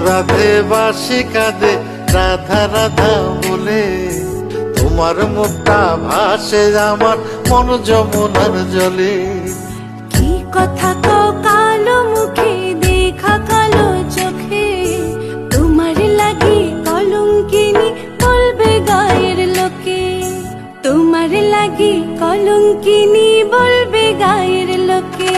রাধে বাসি কাঁদে রাধা রাধা বলে, তোমার মুখটা ভাসে আমার মন যমুনার জলে। কি কথা কও কালো মুখে দেখা কালো চোখে, তোমার লাগি কলঙ্কিনী বলবে গায়ের লোকে, তোমার লাগি কলঙ্কিনী বলবে গায়ের লোকে।